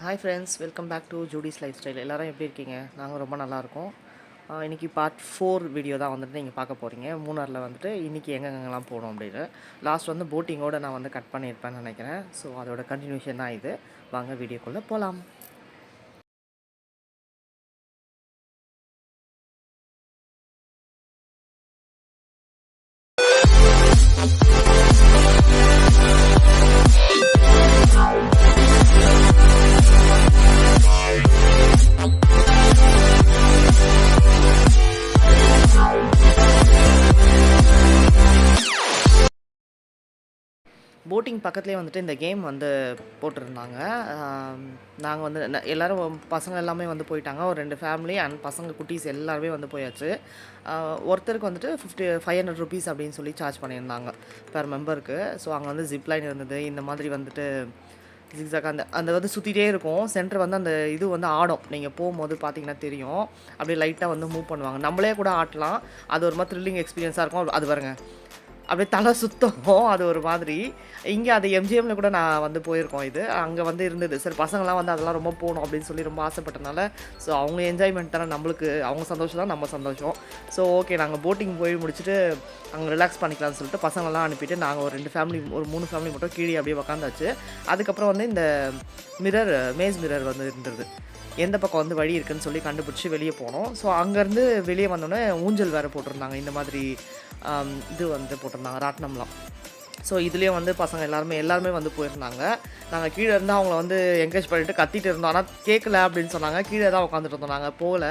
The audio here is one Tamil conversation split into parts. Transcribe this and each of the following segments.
Hi friends, welcome back to Judy's lifestyle. எல்லோரும் எப்படி இருக்கீங்க? நாங்கள் ரொம்ப நல்லாயிருக்கோம். இன்றைக்கி பார்ட் 4 வீடியோ தான் வந்துட்டு நீங்கள் பார்க்க போகிறீங்க. மூணாரில் வந்துட்டு இன்றைக்கி எங்கெங்கெல்லாம் போகணும் அப்படின்னு. லாஸ்ட் வந்து போட்டிங்கோடு நான் வந்து கட் பண்ணியிருப்பேன்னு நினைக்கிறேன். ஸோ அதோட கண்டினியூஷன் தான் இது. வாங்க வீடியோக்குள்ளே போகலாம். போட்டிங் பக்கத்துலேயே வந்துட்டு இந்த கேம் வந்து போட்டிருந்தாங்க. நாங்கள் வந்து எல்லோரும் பசங்க எல்லாமே வந்து போயிட்டாங்க. ஒரு 2 ஃபேமிலி அண்ட் பசங்க குட்டீஸ் எல்லாருமே வந்து போயாச்சு. ஒருத்தருக்கு வந்துட்டு 500 ருபீஸ் அப்படின்னு சொல்லி சார்ஜ் பண்ணியிருந்தாங்க பெர் மெம்பருக்கு. ஸோ அங்கே வந்து ஜிப்லைன் இருந்தது. இந்த மாதிரி வந்துட்டு ஜிக்ஸாக் அந்த அந்த வந்து சுற்றிட்டே இருக்கும். சென்டர் வந்து அந்த இது வந்து ஆடும். நீங்கள் போகும்போது பார்த்தீங்கன்னா தெரியும். அப்படியே லைட்டாக வந்து மூவ் பண்ணுவாங்க. நம்மளே கூட ஆட்டலாம். அது ஒரு மாதிரி த்ரில்லிங் எக்ஸ்பீரியன்ஸாக இருக்கும். அது பாருங்க, அப்படியே தலை சுத்தம். அது ஒரு மாதிரி. இங்கே அது எம்ஜிஎம்மில் கூட நான் வந்து போயிருக்கோம். இது அங்கே வந்து இருந்தது. சரி, பசங்களாம் வந்து அதெல்லாம் ரொம்ப போகணும் அப்படின்னு சொல்லி ரொம்ப ஆசைப்பட்டனால, ஸோ அவங்க என்ஜாய்மெண்ட் தானே நம்மளுக்கு. அவங்க சந்தோஷம் தான் நம்ம சந்தோஷம். ஸோ ஓகே, நாங்கள் போட்டிங் போய் முடிச்சுட்டு அங்கே ரிலாக்ஸ் பண்ணிக்கலாம்னு சொல்லிட்டு பசங்களாம் அனுப்பிட்டு நாங்கள் ஒரு 2 ஃபேமிலி, ஒரு 3 ஃபேமிலி மட்டும் கீழே அப்படியே உக்காந்தாச்சு. அதுக்கப்புறம் வந்து இந்த மேஸ் மிரர் வந்து இருந்தது. எந்த பக்கம் வந்து வழி இருக்குதுன்னு சொல்லி கண்டுபிடிச்சி வெளியே போனோம். ஸோ அங்கேருந்து வெளியே வந்தோடனே ஊஞ்சல் வேறு போட்டிருந்தாங்க. இந்த மாதிரி இது வந்து போட்டிருந்தாங்க, ராட்னம்லாம். ஸோ இதுலேயே வந்து பசங்க எல்லாருமே வந்து போயிருந்தாங்க. நாங்கள் கீழே இருந்து அவங்கள வந்து என்கரேஜ் பண்ணிவிட்டு கத்திட்டு இருந்தோம். ஆனால் கேட்கல அப்படின்னு சொன்னாங்க. கீழே தான் உட்காந்துட்டு இருந்தோம். நாங்கள் போகல.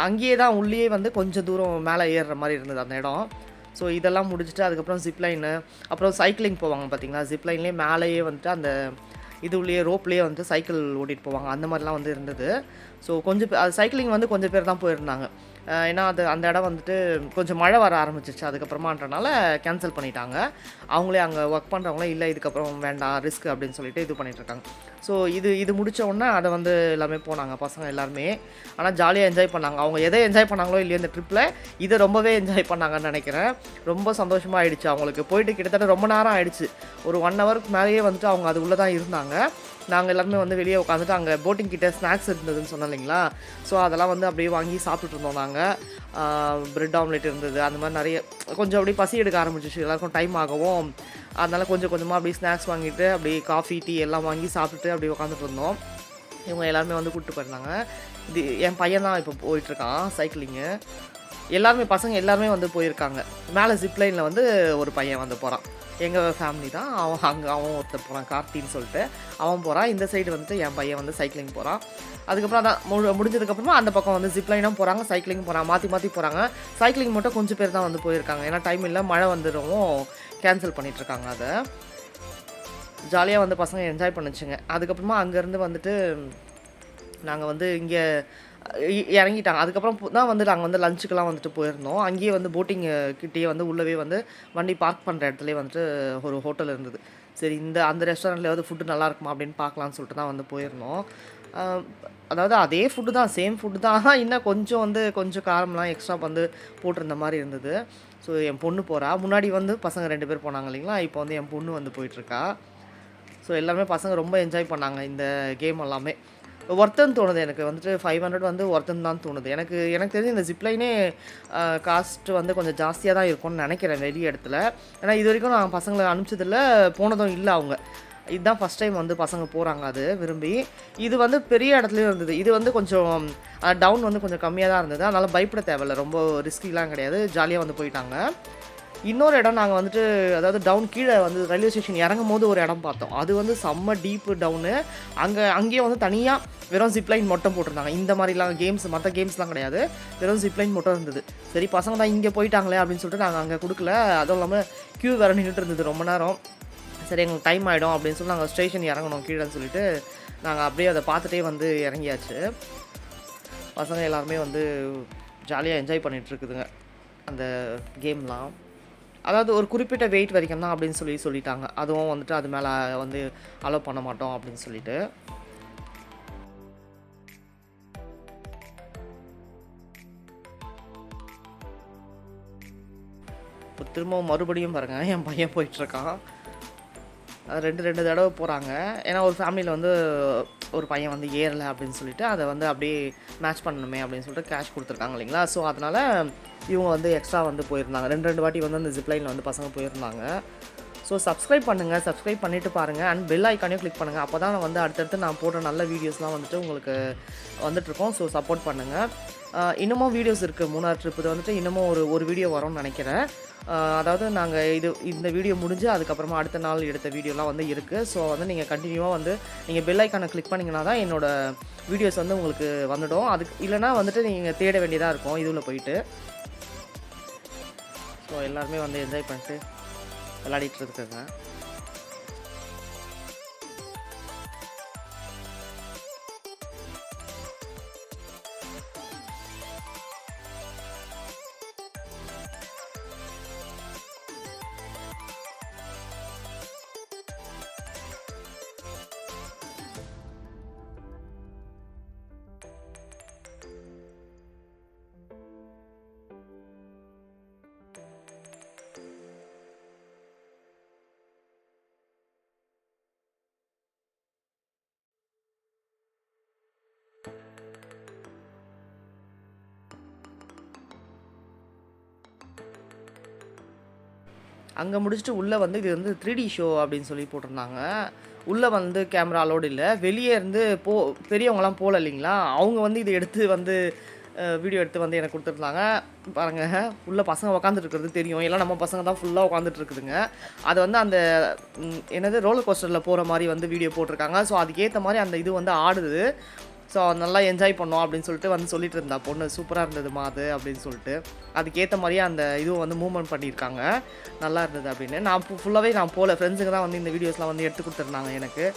அங்கேயே தான் உள்ளே வந்து கொஞ்சம் தூரம் மேலே ஏறுற மாதிரி இருந்தது அந்த இடம். ஸோ இதெல்லாம் முடிச்சுட்டு அதுக்கப்புறம் ஜிப்லைனு, அப்புறம் சைக்கிளிங் போவாங்க பார்த்தீங்களா. ஜிப்லைன்லேயே மேலேயே வந்துட்டு அந்த இது உள்ளே ரோப்லேயே வந்து சைக்கிள் ஓட்டிகிட்டு போவாங்க. அந்த மாதிரிலாம் வந்து இருந்தது. ஸோ கொஞ்சம் அது சைக்கிளிங் வந்து கொஞ்சம் பேர் தான் போயிருந்தாங்க. ஏன்னா அந்த இடம் வந்துட்டு கொஞ்சம் மழை வர ஆரம்பிச்சிச்சு. அதுக்கப்புறமான்றனால கேன்சல் பண்ணிட்டாங்க. அவங்களே அங்கே ஒர்க் பண்ணுறவங்களே இல்லை, இதுக்கப்புறம் வேண்டாம் ரிஸ்க் அப்படின்னு சொல்லிட்டு இது பண்ணிகிட்ருக்காங்க. ஸோ இது முடித்த உடனே அதை வந்து எல்லாமே போனாங்க பசங்க எல்லாருமே. ஆனால் ஜாலியாக என்ஜாய் பண்ணாங்க. அவங்க எதை என்ஜாய் பண்ணாங்களோ இல்லையோ இந்த ட்ரிப்பில் இதை ரொம்பவே என்ஜாய் பண்ணாங்கன்னு நினைக்கிறேன். ரொம்ப சந்தோஷமாக ஆயிடுச்சு அவங்களுக்கு. போயிட்டு கிட்டத்தட்ட ரொம்ப நேரம் ஆயிடுச்சு. ஒரு 1 ஹவருக்கு மேலேயே வந்துட்டு அவங்க அது உள்ளே தான் இருந்தாங்க. நாங்கள் எல்லாருமே வந்து வெளியே உட்காந்துட்டு அங்கே போட்டிங் கிட்டே ஸ்நாக்ஸ் இருந்ததுன்னு சொன்னோம் இல்லைங்களா. ஸோ அதெல்லாம் வந்து அப்படியே வாங்கி சாப்பிட்டுட்டு இருந்தோம். நாங்கள் ப்ரெட் ஆம்லெட் இருந்தது. அந்த மாதிரி நிறைய கொஞ்சம் அப்படியே பசி எடுக்க ஆரம்பிச்சிச்சு. எல்லாருக்கும் டைம் ஆகவும் அதனால் கொஞ்சம் கொஞ்சமாக அப்படியே ஸ்நாக்ஸ் வாங்கிட்டு அப்படியே காஃபி டீ எல்லாம் வாங்கி சாப்பிட்டுட்டு அப்படியே உட்காந்துட்டு இருந்தோம். இவங்க எல்லாருமே வந்து கூப்பிட்டு போயிருந்தாங்க. இது என் பையன் தான் இப்போ போயிட்டுருக்கான் சைக்கிளிங்கு. பசங்க எல்லாருமே வந்து போயிருக்காங்க. மேலே ஜிப்லைனில் வந்து ஒரு பையன் வந்து போகிறான். எங்கள் ஃபேமிலி தான். அவன் ஒருத்தர் போகிறான், கார்த்தின்னு சொல்லிட்டு அவன் போகிறான். இந்த சைடு வந்துட்டு என் பையன் வந்து சைக்கிளிங் போகிறான். அதுக்கப்புறம் அதான் முடிஞ்சதுக்கப்புறமா அந்த பக்கம் வந்து ஜிப்லைனும் போகிறாங்க, சைக்கிளிங் போகிறாங்க, மாற்றி போகிறாங்க. சைக்கிளிங் மட்டும் கொஞ்சம் பேர் தான் வந்து போயிருக்காங்க. ஏன்னா டைம் இல்லை, மழை வந்துடவும் கேன்சல் பண்ணிகிட்ருக்காங்க. அதை ஜாலியாக வந்து பசங்க என்ஜாய் பண்ணுச்சுங்க. அதுக்கப்புறமா அங்கேருந்து வந்துட்டு நாங்கள் வந்து இங்கே இறங்கிட்டாங்க. அதுக்கப்புறம் தான் வந்து நாங்கள் வந்து லஞ்சுக்கெலாம் வந்துட்டு போயிருந்தோம். அங்கேயே வந்து போட்டிங் கிட்டேயே வந்து உள்ளவே வந்து வண்டி பார்க் பண்ணுற இடத்துலேயே வந்துட்டு ஒரு ஹோட்டல் இருந்தது. சரி, அந்த ரெஸ்டாரண்ட்டில் வந்து ஃபுட்டு நல்லா இருக்குமா அப்படின்னு பார்க்கலான்னு சொல்லிட்டு தான் வந்து போயிருந்தோம். அதாவது அதே ஃபுட்டு தான், சேம் ஃபுட்டு தான். இன்னும் கொஞ்சம் காரம்லாம் எக்ஸ்ட்ரா வந்து போட்டிருந்த மாதிரி இருந்தது. ஸோ என் பொண்ணு போகிறா. முன்னாடி வந்து பசங்க 2 பேர் போனாங்க இல்லைங்களா. இப்போ வந்து என் பொண்ணு வந்து போயிட்டுருக்கா. ஸோ எல்லாருமே பசங்க ரொம்ப என்ஜாய் பண்ணாங்க இந்த கேம் எல்லாமே. ஒர்த்துன்னு தோணுது எனக்கு. வந்துட்டு 500 வந்து ஒர்த்துன்னு தான் தோணுது. எனக்கு தெரிஞ்சு இந்த ஜிப்லைனே காஸ்ட்டு வந்து கொஞ்சம் ஜாஸ்தியாக தான் இருக்கும்னு நினைக்கிறேன் வெளி இடத்துல. ஏன்னா இது வரைக்கும் நான் பசங்களை அனுப்பிச்சதில்ல, போனதும் இல்லை அவங்க. இதுதான் ஃபஸ்ட் டைம் வந்து பசங்க போகிறாங்க அது விரும்பி. இது வந்து பெரிய இடத்துலையும் இருந்தது. இது வந்து கொஞ்சம் டவுன் வந்து கொஞ்சம் கம்மியாக தான் இருந்தது. அதனால் பயப்பட தேவையில்ல. ரொம்ப ரிஸ்கிலாம் கிடையாது. ஜாலியாக வந்து போயிட்டாங்க. இன்னொரு இடம் நாங்கள் வந்துட்டு, அதாவது டவுன் கீழே வந்து ரயில்வே ஸ்டேஷன் இறங்கும் போது ஒரு இடம் பார்த்தோம். அது வந்து செம்ம டீப்பு டவுனு. அங்கேயே வந்து தனியாக வெறும் ஜிப்லைன் மட்டும் போட்டிருந்தாங்க. இந்த மாதிரிலாம் மற்ற கேம்ஸ்லாம் கிடையாது. வெறும் ஜிப்லைன் மட்டும் இருந்தது. சரி, பசங்க தான் இங்கே போயிட்டாங்களே அப்படின்னு சொல்லிட்டு நாங்கள் அங்கே கொடுக்கல. அதுவும் இல்லாமல் க்யூ வேறு நின்றுட்டு இருந்தது ரொம்ப நேரம். சரி, எங்களுக்கு டைம் ஆகிடும் அப்படின்னு சொல்லி நாங்கள் ஸ்டேஷன் இறங்கணும் கீழேன்னு சொல்லிட்டு நாங்கள் அப்படியே அதை பார்த்துட்டே வந்து இறங்கியாச்சு. பசங்க எல்லாருமே வந்து ஜாலியாக என்ஜாய் பண்ணிகிட்ருக்குதுங்க அந்த கேம்லாம். அதாவது ஒரு குறிப்பிட்ட வெயிட் வரைக்கும் தான் அப்படின்னு சொல்லிட்டாங்க. அதுவும் வந்துட்டு அது மேலே வந்து அலோவ் பண்ண மாட்டோம் அப்படின்னு சொல்லிட்டு. இப்போ திரும்பவும் மறுபடியும் பாருங்கள், என் பையன் போயிட்டுருக்கான். 2 தடவை போகிறாங்க. ஏன்னா ஒரு ஃபேமிலியில் வந்து ஒரு பையன் வந்து ஏறலை அப்படின்னு சொல்லிட்டு அதை வந்து அப்படியே மேட்ச் பண்ணணுமே அப்படின்னு சொல்லிட்டு கேஷ் கொடுத்துருக்காங்க இல்லைங்களா. ஸோ அதனால் இவங்க வந்து எக்ஸ்ட்ரா வந்து போயிருந்தாங்க. 2 வாட்டி வந்து அந்த ஜிப்லைனில் வந்து பசங்க போயிருந்தாங்க. ஸோ சப்ஸ்கிரைப் பண்ணுங்கள், சப்ஸ்கிரைப் பண்ணிவிட்டு பாருங்கள், அண்ட் பெல் ஐக்கானையும் கிளிக் பண்ணுங்கள். அப்போ தான் வந்து அடுத்தடுத்து நான் போடுற நல்ல வீடியோஸ்லாம் வந்துட்டு உங்களுக்கு வந்துட்டுருக்கோம். ஸோ சப்போர்ட் பண்ணுங்கள். இன்னமும் வீடியோஸ் இருக்குது. 3ஆவது ட்ரிப் இது வந்துட்டு இன்னமும் ஒரு வீடியோ வரும்னு நினைக்கிறேன். அதாவது நாங்கள் இந்த வீடியோ முடிஞ்சு அதுக்கப்புறமா அடுத்த நாள் எடுத்த வீடியோலாம் வந்து இருக்குது. ஸோ வந்து நீங்கள் கண்டினியூவாக வந்து நீங்கள் பெல் ஐக்கானை கிளிக் பண்ணிங்கன்னா தான் என்னோடய வீடியோஸ் வந்து உங்களுக்கு வந்துடும். அதுக்கு இல்லைனா வந்துட்டு நீங்கள் தேட வேண்டியதாக இருக்கும் இதில் போயிட்டு. ஸோ எல்லாருமே வந்து என்ஜாய் பண்ணிட்டு விளையாடிட்டு இருக்குங்க. அங்கே முடிச்சுட்டு உள்ளே வந்து இது வந்து 3D ஷோ அப்படின்னு சொல்லி போட்டிருந்தாங்க. உள்ளே வந்து கேமரா அலோடு இல்லை. வெளியே இருந்து பெரியவங்கலாம் போகல இல்லைங்களா, அவங்க வந்து இதை எடுத்து வந்து வீடியோ எடுத்து வந்து எனக்கு கொடுத்துருந்தாங்க. பாருங்கள், உள்ளே பசங்க உக்காந்துட்டு தெரியும். எல்லாம் நம்ம பசங்க தான் ஃபுல்லாக உட்காந்துட்ருக்குதுங்க. அது வந்து அந்த என்னது ரோலர் கோஸ்டரில் போகிற மாதிரி வந்து வீடியோ போட்டிருக்காங்க. ஸோ அதுக்கேற்ற மாதிரி அந்த இது வந்து ஆடுது. ஸோ நல்லா என்ஜாய் பண்ணோம் அப்படின்னு சொல்லிட்டு வந்து சொல்லிட்டு இருந்தா பொண்ணு. சூப்பராக இருந்ததுமா அது அப்படின்னு சொல்லிட்டு. அதுக்கேற்ற மாதிரியே அந்த இதுவும் வந்து மூவ்மெண்ட் பண்ணியிருக்காங்க. நல்லா இருந்தது அப்படின்னு. நான் ஃபுல்லாகவே நான் போகல. ஃப்ரெண்ட்ஸுங்க தான் வந்து இந்த வீடியோஸ்லாம் வந்து எடுத்து கொடுத்துருந்தாங்க எனக்கு.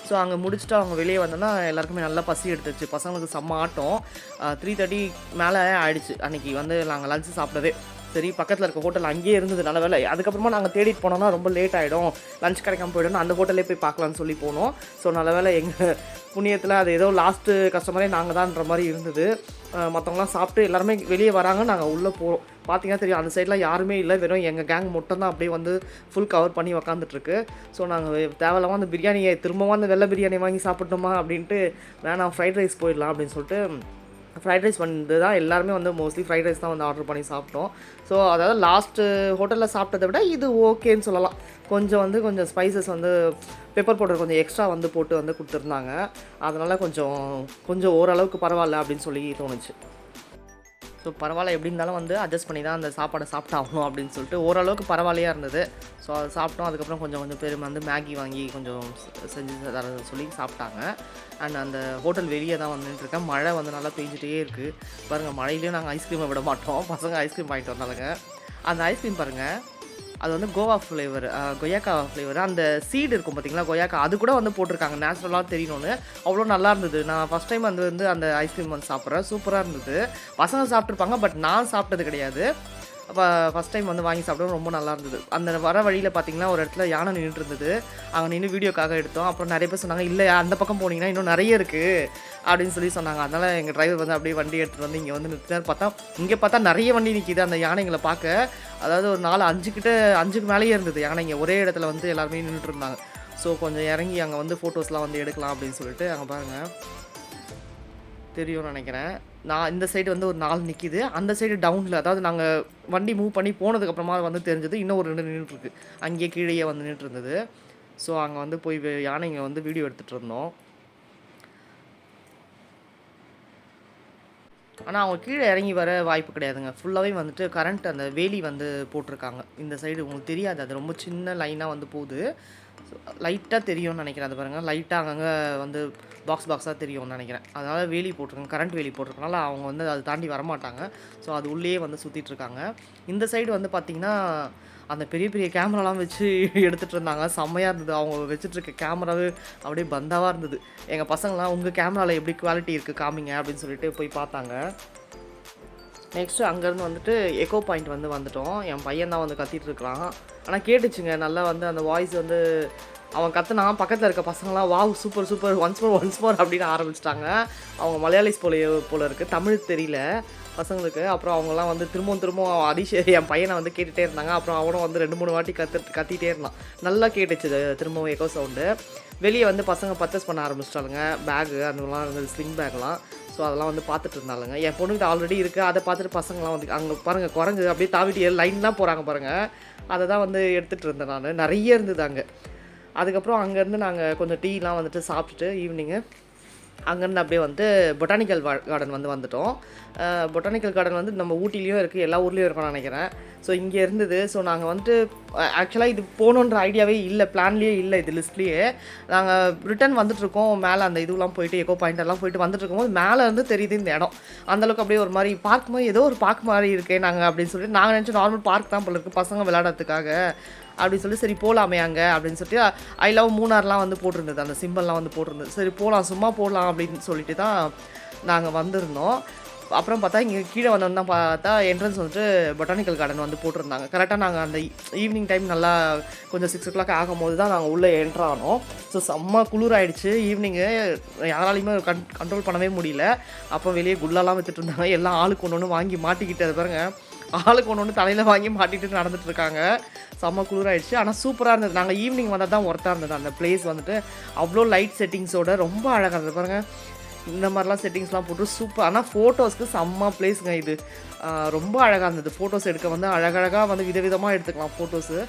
ஸோ அங்கே முடிச்சுட்டு அவங்க வெளியே வந்தோன்னா எல்லாருக்குமே நல்லா பசி எடுத்துச்சு. பசங்களுக்கு செம்ம ஆட்டம். 3:30 மேலே ஆயிடுச்சு அன்றைக்கி வந்து நாங்கள் லஞ்சு சாப்பிடவே. சரி, பக்கத்தில் இருக்க ஹோட்டல் அங்கேயே இருந்தது, நல்ல வேலை. அதுக்கப்புறமா நாங்கள் தேடிட்டு போனோம்னா ரொம்ப லேட் ஆகிடும், லஞ்ச் கிடைக்காம போய்டும், அந்த ஹோட்டலே போய் பார்க்கலான்னு சொல்லி போனோம். ஸோ நல்ல வேலை எங்கள் புண்ணியத்தில் அது ஏதோ லாஸ்ட்டு கஸ்டமரே நாங்கள் தான்ன்ற மாதிரி இருந்தது. மற்றவங்களாம் சாப்பிட்டு எல்லாருமே வெளியே வராங்க, நாங்கள் உள்ளே போகிறோம். பார்த்தீங்கன்னா தெரியும், அந்த சைட்லாம் யாருமே இல்லை, வெறும் எங்கள் கேங் மட்டும் தான் அப்படியே வந்து ஃபுல் கவர் பண்ணி உக்காந்துட்ருக்கு. ஸோ நாங்கள் தேவையில்லாமல் அந்த பிரியாணியை திரும்பவும் அந்த வெள்ளை பிரியாணி வாங்கி சாப்பிட்டோமா அப்படின்ட்டு, வேணாம் ஃப்ரைட் ரைஸ் போயிடலாம் அப்படின்னு சொல்லிட்டு ஃப்ரைட் ரைஸ் வந்து தான் எல்லாருமே வந்து மோஸ்ட்லி ஃப்ரைட் ரைஸ் தான் வந்து ஆர்டர் பண்ணி சாப்பிட்டோம். ஸோ அதாவது லாஸ்ட்டு ஹோட்டலில் சாப்பிட்டதை விட இது ஓகேன்னு சொல்லலாம். கொஞ்சம் ஸ்பைசஸ் வந்து பெப்பர் பவுடர் கொஞ்சம் எக்ஸ்ட்ரா வந்து போட்டு வந்து கொடுத்துருந்தாங்க. அதனால் கொஞ்சம் ஓரளவுக்கு பரவாயில்ல அப்படின்னு சொல்லி தோணுச்சு. ஸோ பரவாயில்ல, எப்படி இருந்தாலும் வந்து அட்ஜஸ்ட் பண்ணி தான் அந்த சாப்பாடை சாப்பிட்டாகணும் அப்படின்னு சொல்லிட்டு ஓரளவுக்கு பரவாயில்லையாக இருந்தது. ஸோ அதை சாப்பிட்டோம். அதுக்கப்புறம் கொஞ்சம் பேர் வந்து மேகி வாங்கி கொஞ்சம் செஞ்சு தர சொல்லி சாப்பிட்டாங்க. அண்ட் அந்த ஹோட்டல் வெளியே தான் வந்து நின்றுருக்கேன். மழை வந்து நல்லா பெஞ்சிட்டே இருக்குது. பாருங்கள், மழையிலையும் நாங்கள் ஐஸ்கிரீமை விட மாட்டோம். பசங்க ஐஸ்கிரீம் வாங்கிட்டு வந்தாங்க. அந்த ஐஸ்கிரீம் பாருங்கள், அது வந்து கோவா ஃப்ளேவர், கொய்யாக்கா ஃப்ளேவர். அந்த சீடு இருக்கும் பார்த்தீங்களா, கொய்யாக்கா, அது கூட வந்து போட்டிருக்காங்க நேச்சுரலாக தெரியணும்னு. அவ்வளோ நல்லா இருந்தது. நான் ஃபஸ்ட் டைம் வந்து அந்த ஐஸ்கிரீம் வந்து சாப்பிட்றேன். சூப்பராக இருந்தது. பசங்க சாப்பிட்ருப்பாங்க, பட் நான் சாப்பிட்டது கிடையாது. அப்போ ஃபஸ்ட் டைம் வந்து வாங்கி சாப்பிட்டோம். ரொம்ப நல்லா இருந்தது. அந்த வர வழியில் பார்த்தீங்கன்னா ஒரு இடத்துல யானை நின்றுட்டு இருந்தது. அங்கே நின்று வீடியோக்காக எடுத்தோம். அப்புறம் நிறைய பேர் சொன்னாங்க, இல்லை அந்த பக்கம் போனீங்கன்னா இன்னும் நிறைய இருக்குது அப்படின்னு சொல்லி சொன்னாங்க. அதனால் எங்கள் டிரைவர் வந்து அப்படியே வண்டி எடுத்துகிட்டு வந்து இங்கே வந்து நிறுத்தினார். இங்கே பார்த்தா நிறைய வண்டி நிற்கிது அந்த யானைங்களை பார்க்க. அதாவது ஒரு 5க்கு மேலேயே இருந்தது யானைங்க. ஒரே இடத்துல வந்து எல்லாருமே நின்றுட்டு இருந்தாங்க. ஸோ கொஞ்சம் இறங்கி அங்கே வந்து ஃபோட்டோஸ்லாம் வந்து எடுக்கலாம் அப்படின்னு சொல்லிட்டு அங்கே பாருங்கள் தெரியும்னு நினைக்கிறேன். நான் இந்த சைடு வந்து ஒரு 4 நிற்கிது, அந்த சைடு டவுனில், அதாவது நாங்கள் வண்டி மூவ் பண்ணி போனதுக்கப்புறமா வந்து தெரிஞ்சது இன்னும் ஒரு 2 நின்றுட்டுருக்கு. அங்கேயே கீழேயே வந்து நின்றுட்டு இருந்தது. ஸோ அங்கே வந்து போய் யானைங்க வந்து வீடியோ எடுத்துகிட்டு இருந்தோம். ஆனால் அவங்க கீழே இறங்கி வர வாய்ப்பு கிடையாதுங்க. ஃபுல்லாகவே வந்துட்டு கரண்ட் அந்த வேலி வந்து போட்டிருக்காங்க. இந்த சைடு உங்களுக்கு தெரியாது, அது ரொம்ப சின்ன லைனாக வந்து போகுது. லைட்டாக தெரியும்னு நினைக்கிறேன். அது பாருங்கள், லைட்டாக அங்கங்கே வந்து பாக்ஸாக தெரியும்னு நினைக்கிறேன். அதனால் வேலி போட்டிருக்காங்க, கரண்ட் வேலி போட்டிருக்கனால அவங்க வந்து அதை தாண்டி வரமாட்டாங்க. ஸோ அது உள்ளே வந்து சுற்றிட்டுருக்காங்க. இந்த சைடு வந்து பார்த்திங்கன்னா அந்த பெரிய பெரிய கேமராலாம் வச்சு எடுத்துகிட்டு இருந்தாங்க. செம்மையாக இருந்தது. அவங்க வச்சுட்ருக்க கேமராவே அப்படியே பந்தாவாக இருந்தது. எங்கள் பசங்களாம், உங்கள் கேமராவில் எப்படி குவாலிட்டி இருக்குது காமிங்க அப்படின்னு சொல்லிட்டு போய் பார்த்தாங்க. நெக்ஸ்ட்டு அங்கேருந்து வந்துட்டு எக்கோ பாயிண்ட் வந்துட்டோம். என் பையன் தான் வந்து கத்திகிட்டு இருக்கிறான். ஆனால் கேட்டுச்சுங்க நல்லா வந்து அந்த வாய்ஸ் வந்து அவன் கத்துனான். பக்கத்துல இருக்க பசங்கலாம் wow! Super, super. Once more அப்படின்னு ஆரம்பிச்சுட்டாங்க. அவங்க மலையாளிஸ் போல இருக்கு. தமிழ் தெரியல பசங்களுக்கு. அப்புறம் அவங்கலாம் வந்து திரும்பவும் அதிஷ் என் பையனை வந்து கேட்டுட்டே இருந்தாங்க. அப்புறம் அவனும் வந்து 2, 3 வாட்டி கத்திட்டே இருந்தான். நல்லா கேட்டுச்சு திரும்பவும் எக்கோ சவுண்டு. வெளிய வந்து பசங்க பர்ச்சேஸ் பண்ண ஆரம்பிச்சிட்டாளுங்க. பேகு அதுலாம் இருந்தது, ஸ்லிங் பேக்லாம். ஸோ அதெல்லாம் வந்து பார்த்துட்டு இருந்தாளுங்க. என் பொண்ணுகிட்ட ஆல்ரெடி இருக்குது. அதை பார்த்துட்டு பசங்களாம் வந்து அங்கே பாருங்க குரங்கு அப்படியே தாவிட்டு லைன்லாம் போகிறாங்க பாருங்கள். அதை தான் வந்து எடுத்துகிட்டு இருந்தேன் நான். நிறைய இருந்தது அங்கே. அதுக்கப்புறம் அங்கேருந்து நாங்கள் கொஞ்சம் டீலாம் வந்துட்டு சாப்பிட்டுட்டு ஈவினிங்கு அங்கேருந்து அப்படியே வந்து பொட்டானிக்கல் கார்டன் வந்துட்டோம். பொட்டானிக்கல் கார்டன் வந்து நம்ம ஊட்டிலையும் இருக்குது, எல்லா ஊர்லேயும் இருக்கும்னு நினைக்கிறேன். ஸோ இங்கே இருந்தது. ஸோ நாங்கள் வந்துட்டு ஆக்சுவலாக இது போகணுன்ற ஐடியாவே இல்லை, பிளான்லேயே இல்லை, இது லிஸ்ட்லேயே. நாங்கள் ரிட்டன் வந்துட்டுருக்கோம். மேலே அந்த இதுலாம் போயிட்டு எக்கோ பாயிண்டெல்லாம் போயிட்டு வந்துட்டுருக்கும்போது மேலே இருந்து தெரியுது இந்த இடம். அந்தளவுக்கு அப்படியே ஒரு மாதிரி பார்க்கும்போது ஏதோ ஒரு பார்க் மாதிரி இருக்கே நாங்கள் அப்படின்னு சொல்லிட்டு நாங்கள் நினச்சோம் நார்மல் பார்க் தான் போல இருக்குது பசங்க விளையாடுறதுக்காக அப்படின்னு சொல்லி சரி போகலாமே அங்கே அப்படின்னு சொல்லிட்டு ஐ லவ் மூணார்லாம் வந்து போட்டிருந்தது, அந்த சிம்பிள்லாம் வந்து போட்டிருந்தது. சரி போகலாம், சும்மா போகலாம் அப்படின்னு சொல்லிட்டு தான் நாங்கள் வந்திருந்தோம். அப்புறம் பார்த்தா இங்கே கீழே வந்தோன்னு தான் பார்த்தா என்ட்ரன்ஸ் வந்துட்டு பொட்டானிக்கல் கார்டன் வந்து போட்டிருந்தாங்க. கரெக்டாக நாங்கள் அந்த ஈவினிங் டைம் நல்லா கொஞ்சம் 6 o'clock ஆகும்போது தான் நாங்கள் உள்ளே என்ட்ரு ஆனோம். ஸோ செம்ம குளிர் ஆகிடுச்சு. ஈவினிங்கு யாராலையுமே கண்ட்ரோல் பண்ணவே முடியல. அப்போ வெளியே குல்லாலாம் விற்றுட்டு இருந்தாங்க. எல்லாம் ஆளுக்கு ஒன்று ஒன்று வாங்கி மாட்டிக்கிட்டு அது பாருங்க, ஆளுக்கு ஒன்று ஒன்று தலையில் வாங்கி மாட்டிகிட்டு நடந்துட்டுருக்காங்க. செம்ம குளிராயிடுச்சு. ஆனால் சூப்பராக இருந்தது. நாங்கள் ஈவினிங் வந்தால் தான் ஒர்த்தாக இருந்தது. அந்த பிளேஸ் வந்துட்டு அவ்வளோ லைட் செட்டிங்ஸோட ரொம்ப அழகாக இருந்தது பாருங்கள். இந்த மாதிரிலாம் செட்டிங்ஸ்லாம் போட்டு சூப்பர். ஆனால் ஃபோட்டோஸ்க்கு செம்ம பிளேஸுங்க இது. ரொம்ப அழகாக இருந்தது. ஃபோட்டோஸ் எடுக்க வந்து அழகழகாக வந்து விதவிதமாக எடுத்துக்கலாம் ஃபோட்டோஸு.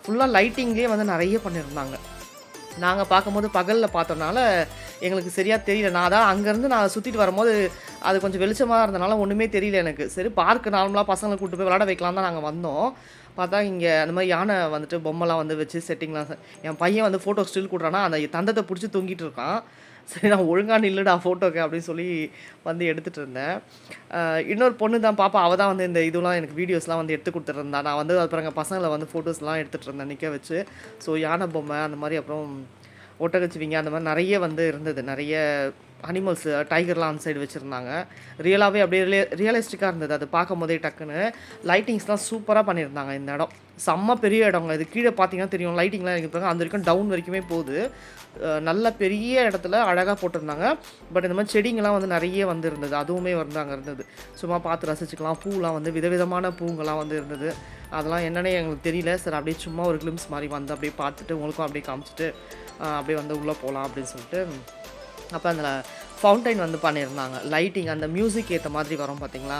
ஃபுல்லாக லைட்டிங்லேயே வந்து நிறைய பண்ணியிருந்தாங்க. நாங்கள் பார்க்கும்போது பகலில் பார்த்தோம்னால எங்களுக்கு சரியாக தெரியல. நான் தான் அங்கேருந்து நான் சுற்றிட்டு வரும்போது அது கொஞ்சம் வெளிச்சமாக இருந்தனால ஒன்றுமே தெரியல எனக்கு. சரி பார்க்கு நார்மலாக பசங்களை கூப்பிட்டு போய் விளாட வைக்கலாம் தான் நாங்கள் வந்தோம். பார்த்தா இங்கே அந்த மாதிரி யானை வந்துட்டு பொம்மைலாம் வந்து வச்சு செட்டிங்லாம் என் பையன் வந்து ஃபோட்டோ ஸ்டில் கொடுறான்னா அந்த தந்தத்தை பிடிச்சி தொங்கிட்டு இருக்கான். சரி நான் ஒழுங்காக நில்லுடா ஃபோட்டோக்கு அப்படின்னு சொல்லி வந்து எடுத்துகிட்டு இருந்தேன். இன்னொரு பொண்ணு தான் பாப்பா, அவள் தான் வந்து இந்த இதெல்லாம் எனக்கு வீடியோஸ்லாம் வந்து எடுத்து கொடுத்துட்ருந்தா. நான் வந்து அப்புறம் பசங்களை வந்து ஃபோட்டோஸ்லாம் எடுத்துகிட்டு இருந்தேன் நிற்க வச்சு. ஸோ யானை பொம்மை அந்த மாதிரி அப்புறம் ஒட்டகச்சிவிங்க அந்த மாதிரி நிறைய வந்து இருந்தது. நிறைய அனிமல்ஸு டைகர்லாம் அந்த சைடு வச்சுருந்தாங்க. ரியலாகவே அப்படியே ரியலிஸ்டிக்காக இருந்தது. அது பார்க்கும் போதே டக்குன்னு லைட்டிங்ஸ்லாம் சூப்பராக பண்ணியிருந்தாங்க. இந்த இடம் செம்ம பெரிய இடங்க. இது கீழே பார்த்தீங்கன்னா தெரியும், லைட்டிங்லாம் இருப்பாங்க அந்த வரைக்கும் டவுன் வரைக்குமே போகுது. நல்ல பெரிய இடத்துல அழகாக போட்டிருந்தாங்க. பட் இந்த மாதிரி செடிங்கெலாம் வந்து நிறைய வந்து இருந்தது. அதுவுமே வந்து அங்கே இருந்தது. சும்மா பார்த்து ரசிச்சுக்கலாம். பூலாம் வந்து விதவிதமான பூங்கெல்லாம் வந்து இருந்தது. அதெல்லாம் என்னென்னே எங்களுக்கு தெரியல. சார் அப்படியே சும்மா ஒரு கிளிம்ஸ் மாதிரி வந்து அப்படியே பார்த்துட்டு உங்களுக்கும் அப்படியே காமிச்சிட்டு அப்படியே வந்து உள்ளே போகலாம் அப்படின்னு சொல்லிட்டு அப்போ அந்த ஃபவுண்டைன் வந்து பண்ணியிருந்தாங்க. லைட்டிங் அந்த மியூசிக் ஏற்ற மாதிரி வரும் பார்த்தீங்களா,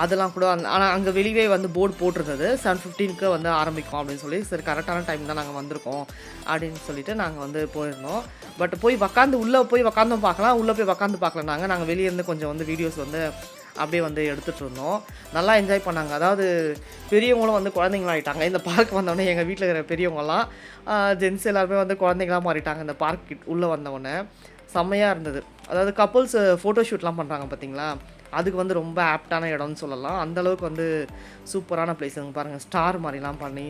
அதெல்லாம் கூட ஆனால் அங்கே வெளியே வந்து போர்டு போட்டிருந்தது 7:15 வந்து ஆரம்பிக்கும் அப்படின்னு சொல்லி. சரி கரெக்டான டைம் தான் நாங்கள் வந்திருக்கோம் அப்படின்னு சொல்லிட்டு நாங்கள் வந்து போயிருந்தோம். பட் போய் உள்ளே போய் உக்காந்தும் பார்க்கலாம், உள்ளே போய் உக்காந்து பார்க்கல. நாங்கள் வெளியே இருந்து கொஞ்சம் வந்து வீடியோஸ் வந்து அப்படியே வந்து எடுத்துகிட்டு இருந்தோம். நல்லா என்ஜாய் பண்ணாங்க. அதாவது பெரியவங்களும் வந்து குழந்தைங்களாகிட்டாங்க. இந்த பார்க் வந்தோடனே எங்கள் வீட்டில் இருக்கிற பெரியவங்கலாம் ஜென்ஸ் எல்லாருமே வந்து குழந்தைங்களாக மாறிட்டாங்க. இந்த பார்க் உள்ளே வந்தவுடனே செம்மையாக இருந்தது. அதாவது கப்புள்ஸ் ஃபோட்டோ ஷூட்லாம் பண்ணுறாங்க பார்த்தீங்களா, அதுக்கு வந்து ரொம்ப ஆப்டான இடம்னு சொல்லலாம். அந்தளவுக்கு வந்து சூப்பரான பிளேஸுங்க பாருங்கள். ஸ்டார் மாதிரிலாம் பண்ணி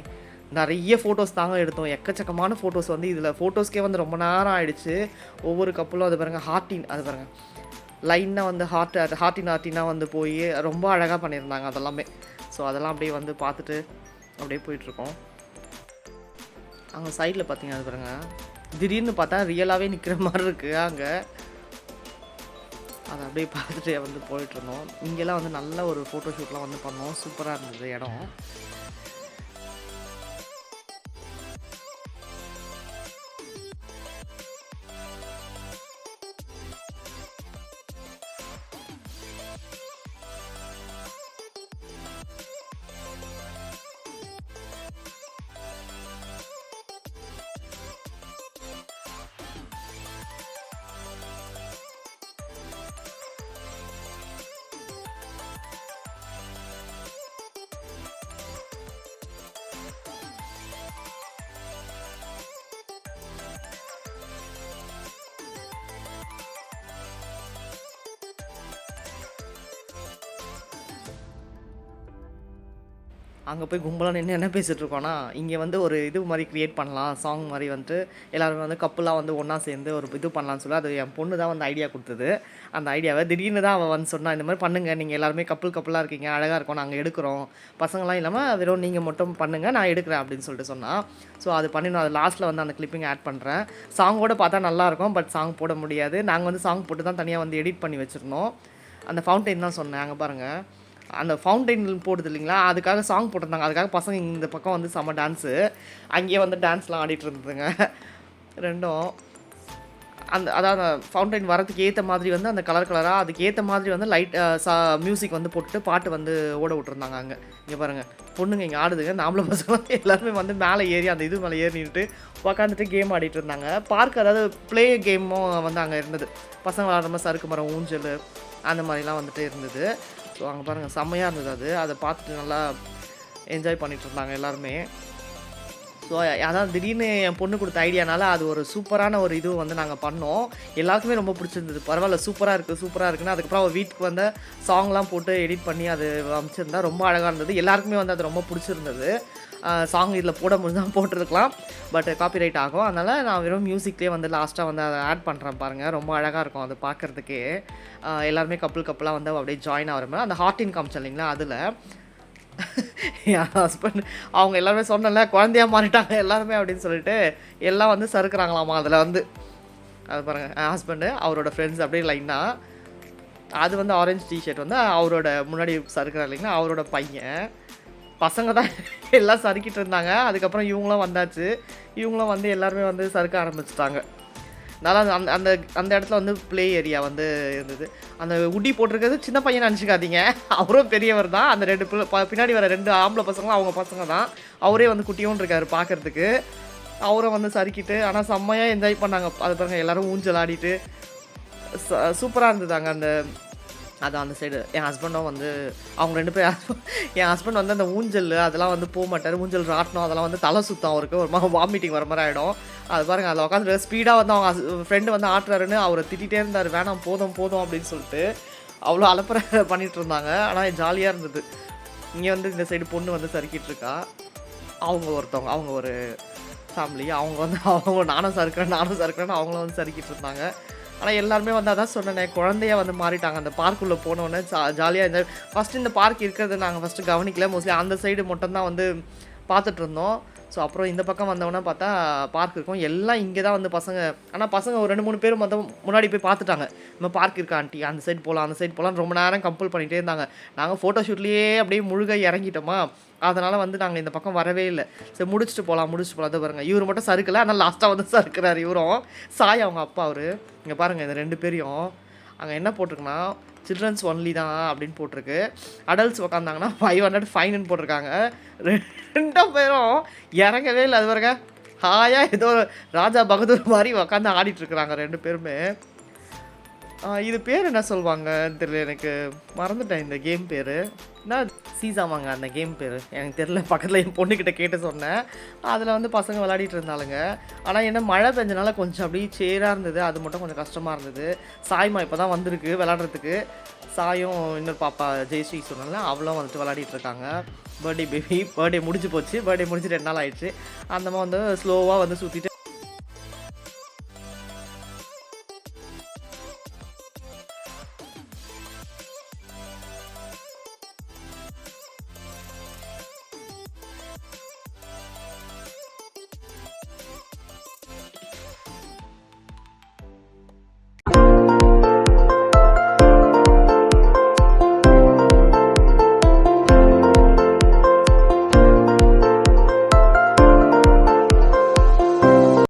நிறைய ஃபோட்டோஸ் தாங்க எடுத்தோம். எக்கச்சக்கமான ஃபோட்டோஸ் வந்து இதில் ஃபோட்டோஸ்க்கே வந்து ரொம்ப நேரம் ஆகிடுச்சு. ஒவ்வொரு கப்புளும் அது பாருங்கள், ஹார்ட்டின் அது பாருங்கள் லைனாக வந்து ஹார்ட்டினாக வந்து போய் ரொம்ப அழகாக பண்ணியிருந்தாங்க அதெல்லாமே. ஸோ அதெல்லாம் அப்படியே வந்து பார்த்துட்டு அப்படியே போயிட்டுருக்கோம். அங்கே சைடில் பார்த்தீங்கன்னா அது பாருங்கள், திடீர்னு பார்த்தா ரியலாகவே நிற்கிற மாதிரி இருக்குது அங்கே. அதை அப்படியே பார்த்துட்டு வந்து போயிட்டுருந்தோம். இங்கெல்லாம் வந்து நல்ல ஒரு ஃபோட்டோ ஷூட்லாம் வந்து பண்ணோம். சூப்பராக இருந்தது இடம். அங்கே போய் கும்பலாக நின்று என்ன பேசிகிட்டு இருக்கோன்னா, இங்கே வந்து ஒரு இது மாதிரி கிரியேட் பண்ணலாம், சாங் மாதிரி வந்துட்டு எல்லாருமே வந்து கப்புலாக வந்து ஒன்றா சேர்ந்து ஒரு இது பண்ணலான்னு சொல்லி அது என் பொண்ணு தான் வந்து ஐடியா கொடுத்தது. அந்த ஐடியாவை திடீர்னு தான் அவள் வந்து சொன்னா, இந்த மாதிரி பண்ணுங்க, நீங்கள் எல்லாருமே கப்புலாக இருக்கீங்க, அழகாக இருக்கும், நாங்கள் எடுக்கிறோம், பசங்களாம் இல்லாமல் வெறும் நீங்கள் மட்டும் பண்ணுங்க, நான் எடுக்கிறேன் அப்படின்னு சொல்லிட்டு சொன்னா. ஸோ அது பண்ணிடணும். அது லாஸ்ட்டில் வந்து அந்த கிளிப்பிங் ஆட் பண்ணுறேன். சாங்கோட பார்த்தா நல்லாயிருக்கும், பட் சாங் போட முடியாது. நாங்கள் வந்து சாங் போட்டு தான் தனியாக வந்து எடிட் பண்ணி வச்சுருந்தோம். அந்த ஃபவுண்டைன் தான் சொன்னேன், அங்கே பாருங்கள். அந்த ஃபவுண்டைன் போடுது இல்லைங்களா, அதுக்காக சாங் போட்டிருந்தாங்க. அதுக்காக பசங்க இந்த பக்கம் வந்து செம்ம டான்ஸு, அங்கேயே வந்து டான்ஸ்லாம் ஆடிட்டு இருந்ததுங்க ரெண்டும். அதான் அந்த ஃபவுண்டைன் வரதுக்கு ஏற்ற மாதிரி வந்து அந்த கலராக அதுக்கு ஏற்ற மாதிரி வந்து லைட் மியூசிக் வந்து போட்டுட்டு பாட்டு வந்து ஓட விட்டுருந்தாங்க அங்கே. இங்கே பாருங்கள், பொண்ணுங்க இங்கே ஆடுதுங்க. நாமளும் பசங்க எல்லாருமே வந்து மேலே ஏறி அந்த இது மேலே ஏறி நின்றுட்டு உக்காந்துட்டு கேம் ஆடிட்டு இருந்தாங்க. பார்க் அதாவது ப்ளே கேமும் வந்து அங்கே இருந்தது. பசங்க விளாடுற மாதிரி சறுக்கு மரம், ஊஞ்சல் அந்த மாதிரிலாம் வந்துட்டு இருந்தது. ஸோ அங்கே பாருங்கள், செம்மையாக இருந்தது. அதை பார்த்துட்டு நல்லா என்ஜாய் பண்ணிகிட்டு இருந்தாங்க எல்லாருமே. ஸோ அதான் திடீர்னு என் பொண்ணு கொடுத்த ஐடியானால அது ஒரு சூப்பரான ஒரு இது வந்து நாங்கள் பண்ணோம். எல்லாருக்குமே ரொம்ப பிடிச்சிருந்தது. பரவாயில்ல, சூப்பராக இருக்குன்னு அதுக்கப்புறம் அவள் வீட்டுக்கு வந்து சாங்லாம் போட்டு எடிட் பண்ணி அது அமைச்சிருந்தா ரொம்ப அழகாக இருந்தது. எல்லாருக்குமே வந்து அது ரொம்ப பிடிச்சிருந்தது. சாங் இதில் போட முடிஞ்சால் போட்டிருக்கலாம், பட் காப்பிரைட் ஆகும். அதனால் நான் வெறும் மியூசிக்லேயே வந்து லாஸ்ட்டாக வந்து அதை ஆட் பண்ணுறேன் பாருங்கள். ரொம்ப அழகாக இருக்கும் அது பார்க்குறதுக்கே. எல்லாருமே கப்புலாக வந்து அப்படியே ஜாயின் ஆகிற மாதிரி அந்த ஹார்டின் காமிச்சோம் இல்லைங்களா, அதில் என் ஹஸ்பண்ட் அவங்க எல்லாருமே சொன்னல குழந்தையாக மாறிட்டாங்க எல்லாருமே அப்படின்னு சொல்லிட்டு எல்லாம் வந்து சறுக்குறாங்களாமா அதில் வந்து. அது பாருங்கள், என் ஹஸ்பண்டு அவரோட ஃப்ரெண்ட்ஸ் அப்படியே லைனாக. அது வந்து ஆரஞ்சு டிஷர்ட் வந்து அவரோட முன்னாடி சறுக்குறாரு இல்லைங்களா, அவரோட பையன். பசங்க தான் எல்லாம் சறுக்கிட்டு இருந்தாங்க. அதுக்கப்புறம் இவங்களும் வந்தாச்சு. இவங்களும் வந்து எல்லாருமே வந்து சறுக்க ஆரம்பிச்சிட்டாங்க. நல்லா அந்த அந்த அந்த இடத்துல வந்து ப்ளே ஏரியா வந்து இருந்தது. அந்த உட்டி போட்டிருக்கிறது சின்ன பையன் நினச்சிக்காதீங்க, அவரும் பெரியவர் தான். அந்த ரெண்டு பின்னாடி வர 2 ஆம்பளை பசங்களும் அவங்க பசங்க தான். அவரே வந்து குட்டியும் இருக்காரு பார்க்குறதுக்கு. அவரும் வந்து சறுக்கிட்டு ஆனால் செம்மையாக என்ஜாய் பண்ணாங்க. அது பாருங்கள், எல்லோரும் ஊஞ்சல் ஆடிட்டு சூப்பராக இருந்ததாங்க. அதான் அந்த சைடு என் ஹஸ்பண்டும் வந்து அவங்க 2 பேர் என் ஹஸ்பண்ட் வந்து அந்த ஊஞ்சல் அதெல்லாம் வந்து போக மாட்டார். ஊஞ்சல் ராட்டணும் அதெல்லாம் வந்து தலை சுத்தம் அவருக்கு, ஒரு மாதிரி வாமிட்டிங் வர மாதிரி ஆகிடும். அது பாருங்கள், அதில் உட்காந்து ஸ்பீடாக வந்து அவங்க ஃப்ரெண்டு வந்து ஆட்டுறாருன்னு அவரை திட்டிகிட்டே இருந்தார், வேணாம் போதும் அப்படின்னு சொல்லிட்டு. அவ்வளோ அலப்பறை பண்ணிகிட்டு இருந்தாங்க. ஆனால் ஜாலியாக இருந்தது. இங்கே வந்து இந்த சைடு பொண்ணு வந்து சறுக்கிட்டு இருக்கா. அவங்க ஒருத்தவங்க, அவங்க ஒரு ஃபேமிலி, அவங்க வந்து அவங்க நானும் சறுக்கிறேன்னு அவங்களும் வந்து சறுக்கிட்டு இருந்தாங்க. ஆனால் எல்லாருமே வந்து அதான் சொன்னேன், குழந்தைய வந்து மாறிட்டாங்க. அந்த பார்க்குள்ளே போனோடனே ஜாலியாக இருந்தால் ஃபஸ்ட்டு இந்த பார்க் இருக்கிறது நாங்கள் ஃபஸ்ட்டு கவனிக்கல. மோஸ்ட்லி அந்த சைடு மட்டும்தான் வந்து பார்த்துட்டு இருந்தோம். ஸோ அப்புறம் இந்த பக்கம் வந்தவொடனே பார்த்தா பார்க் இருக்கும். எல்லாம் இங்கே தான் வந்து பசங்க, ஆனால் பசங்க ஒரு 2-3 பேர் மொத்தம் முன்னாடி போய் பார்த்துட்டாங்க. நம்ம பார்க் இருக்கா ஆண்டி, அந்த சைடு போகலாம் ரொம்ப நேரம் கம்பல் பண்ணிகிட்டே இருந்தாங்க. நாங்கள் ஃபோட்டோ ஷூட்லேயே அப்படியே முழுக இறங்கிட்டோமா, அதனால் வந்து நாங்கள் இந்த பக்கம் வரவே இல்லை. சரி முடிச்சுட்டு போகலாம் அதை பாருங்கள். இவர் மட்டும் சறுக்கலை, ஆனால் லாஸ்ட்டாக வந்து சறுக்கிறார் இவரும். சாய் அவங்க அப்பா அவர். இங்கே பாருங்கள், இந்த 2 பேரையும் அங்கே என்ன போட்டிருக்குன்னா சில்ட்ரன்ஸ் ஒன்லி தான் அப்படின்னு போட்டிருக்கு. அடல்ட்ஸ் உக்காந்தாங்கன்னா 500 ஃபைனுன்னு போட்டிருக்காங்க. 2 பேரும் இறங்கவே இல்லை. அது பாருங்க, ஹாயாக ஏதோ ராஜா பகதூர் மாதிரி உக்காந்து ஆடிட்டுருக்குறாங்க 2 பேருமே. இது பேர் என்ன சொல்லுவாங்கன்னு தெரியல, எனக்கு மறந்துட்டேன் இந்த கேம் பேர். நான் சீசாமாங்க அந்த கேம் பேர் எனக்கு தெரியல. பக்கத்தில் என் பொண்ணுக்கிட்ட கேட்டு சொன்னேன். அதில் வந்து பசங்க விளையாடிட்டு இருந்தாலுங்க. ஆனால் என்ன மழை பெஞ்சனால கொஞ்சம் அப்படியே சேராக இருந்தது, அது மட்டும் கொஞ்சம் கஷ்டமாக இருந்தது. சாய்மா இப்போ தான் வந்திருக்கு விளையாடுறதுக்கு. சாயும் இன்னொரு பாப்பா ஜெயஸ்ரீ சொன்னால அவளும் வந்துட்டு விளையாடிட்டு இருக்காங்க. பர்த்டே முடிஞ்சு போச்சு. பர்த்டே முடிஞ்சு 2 நாள் ஆயிடுச்சு. அந்த மாதிரி வந்து ஸ்லோவாக வந்து சுற்றிட்டு